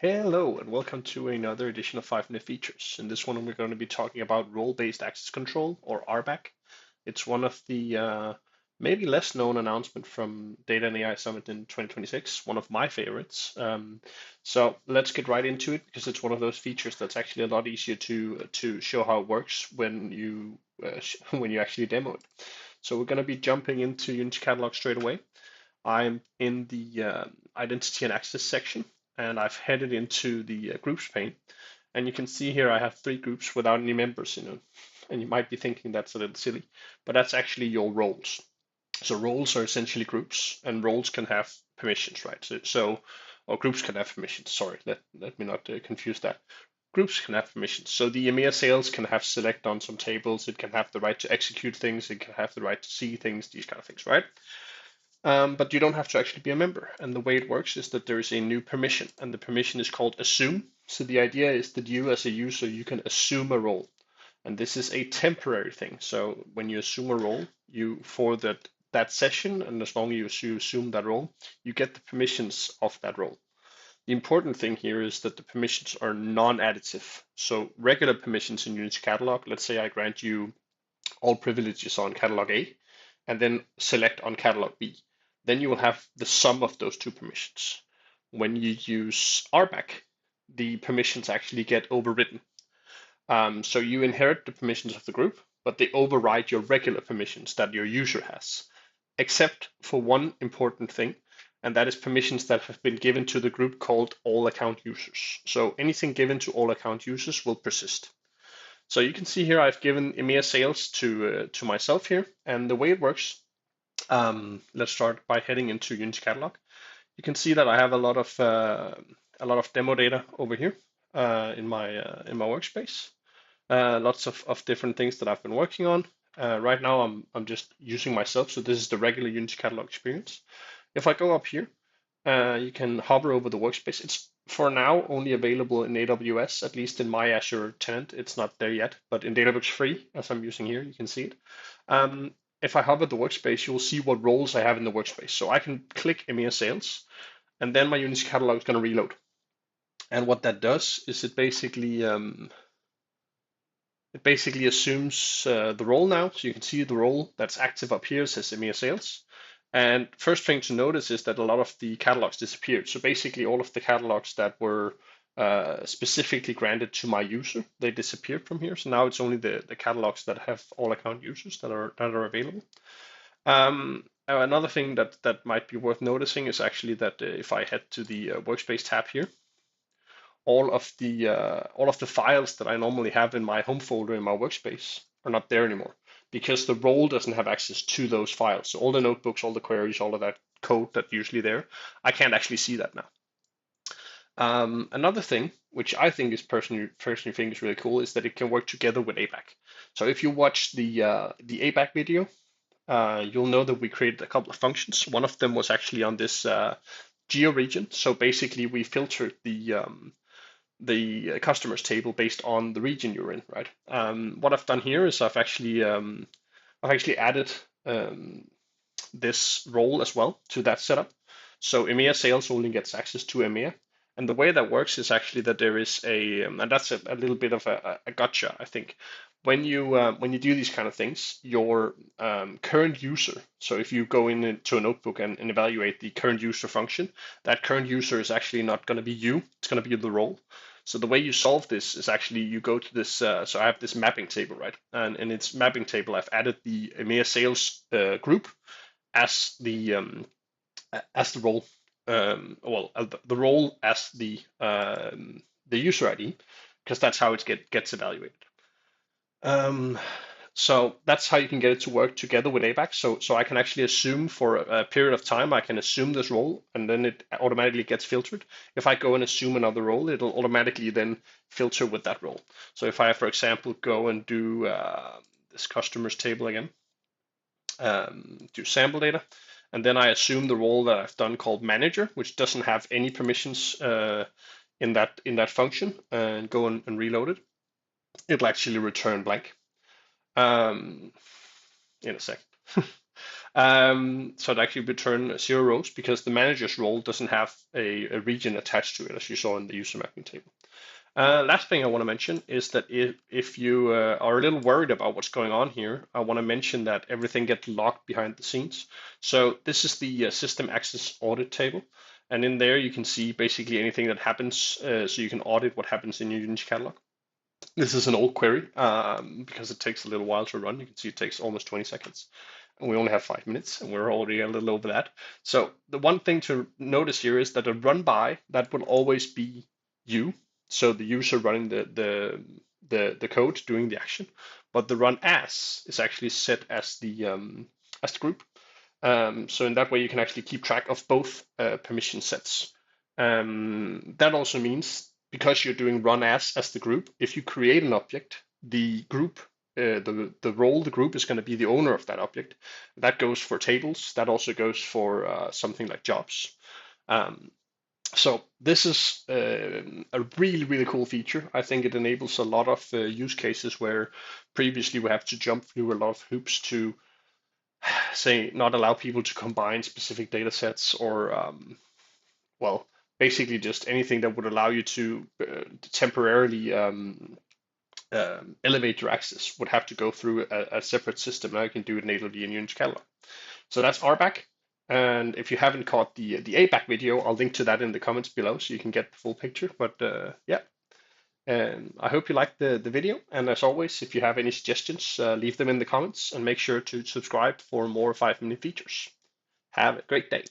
Hello and welcome to another edition of 5-Minute Features. In this one, we're going to be talking about role-based access control, or RBAC. It's one of the maybe less known announcement from Data and AI Summit in 2026, one of my favorites. So let's get right into it because it's one of those features that's actually a lot easier to show how it works when you when you actually demo it. So we're going to be jumping into Unity Catalog straight away. I'm in the identity and access section, and I've headed into the groups pane. And you can see here I have 3 groups without any members in them. And you might be thinking that's a little silly, but that's actually your roles. So roles are essentially groups, and roles can have permissions, right? Or groups can have permissions. Sorry, let me not confuse that. Groups can have permissions. So the EMEA sales can have select on some tables. It can have the right to execute things. It can have the right to see things, these kind of things, right? But you don't have to actually be a member. And the way it works is that there is a new permission, and the permission is called assume. So the idea is that you, as a user, you can assume a role. And this is a temporary thing. So when you assume a role, you for that session, and as long as you assume that role, you get the permissions of that role. The important thing here is that the permissions are non-additive. So regular permissions in Unity Catalog, let's say I grant you all privileges on Catalog A, and then select on Catalog B. Then you will have the sum of those 2 permissions. When you use RBAC, the permissions actually get overwritten. So you inherit the permissions of the group, but they override your regular permissions that your user has, except for one important thing, and that is permissions that have been given to the group called all account users. So anything given to all account users will persist. So you can see here I've given EMEA sales to myself here, and the way it works, let's start by heading into Unity Catalog. You can see that I have a lot of demo data over here in my workspace. Lots of different things that I've been working on. Right now I'm just using myself, so this is the regular Unity Catalog experience. If I go up here, you can hover over the workspace. It's for now only available in AWS, at least in my Azure tenant. It's not there yet, but in Databricks Free, as I'm using here, you can see it. If I hover the workspace, you'll see what roles I have in the workspace. So I can click EMEA Sales, and then my Unity Catalog is going to reload. And what that does is it basically assumes the role now. So you can see the role that's active up here says EMEA Sales. And first thing to notice is that a lot of the catalogs disappeared. So basically all of the catalogs that were specifically granted to my user, they disappeared from here. So now it's only the catalogs that have all account users that are available. Another thing that might be worth noticing is actually that if I head to the workspace tab here, all of the files that I normally have in my home folder in my workspace are not there anymore because the role doesn't have access to those files. So all the notebooks, all the queries, all of that code that's usually there, I can't actually see that now. Another thing, which I think is personally think is really cool, is that it can work together with ABAC. So if you watch the ABAC video, you'll know that we created a couple of functions. One of them was actually on this geo region. So basically, we filtered the customers table based on the region you're in, right? What I've done here is I've actually added this role as well to that setup. So EMEA sales only gets access to EMEA. And the way that works is actually that there is and that's a little bit of a gotcha, I think. When you do these kind of things, your current user, so if you go into a notebook and evaluate the current user function, that current user is actually not going to be you, it's going to be the role. So the way you solve this is actually you go to this, so I have this mapping table, right? And in its mapping table, I've added the EMEA sales group as the role, the role as the user ID, because that's how it gets evaluated. So that's how you can get it to work together with ABAC. So I can actually assume for a period of time, I can assume this role, and then it automatically gets filtered. If I go and assume another role, it'll automatically then filter with that role. So if I, for example, go and do this customers table again, do sample data, and then I assume the role that I've done called manager, which doesn't have any permissions in that function, and go and reload it, it'll actually return blank in a second. So it actually return 0 rows because the manager's role doesn't have a region attached to it, as you saw in the user mapping table. Last thing I want to mention is that if you are a little worried about what's going on here, I want to mention that everything gets logged behind the scenes. So this is the system access audit table. And in there, you can see basically anything that happens, so you can audit what happens in your Unity catalog. This is an old query because it takes a little while to run. You can see it takes almost 20 seconds. And we only have 5 minutes, and we're already a little over that. So the one thing to notice here is that a run by, that will always be you. So the user running the code doing the action. But the run as is actually set as the group. So in that way, you can actually keep track of both permission sets. That also means because you're doing run as the group, if you create an object, the group, the role, the group is going to be the owner of that object. That goes for tables. That also goes for something like jobs. So this is a really, really cool feature. I think it enables a lot of use cases where previously we have to jump through a lot of hoops to say not allow people to combine specific data sets or well, basically just anything that would allow you to temporarily elevate your access would have to go through a separate system. Now you can do it natively in Unity Catalog. So that's RBAC. And if you haven't caught the ABAC video, I'll link to that in the comments below so you can get the full picture. But yeah, and I hope you liked the video. And as always, if you have any suggestions, leave them in the comments and make sure to subscribe for more 5-minute features. Have a great day.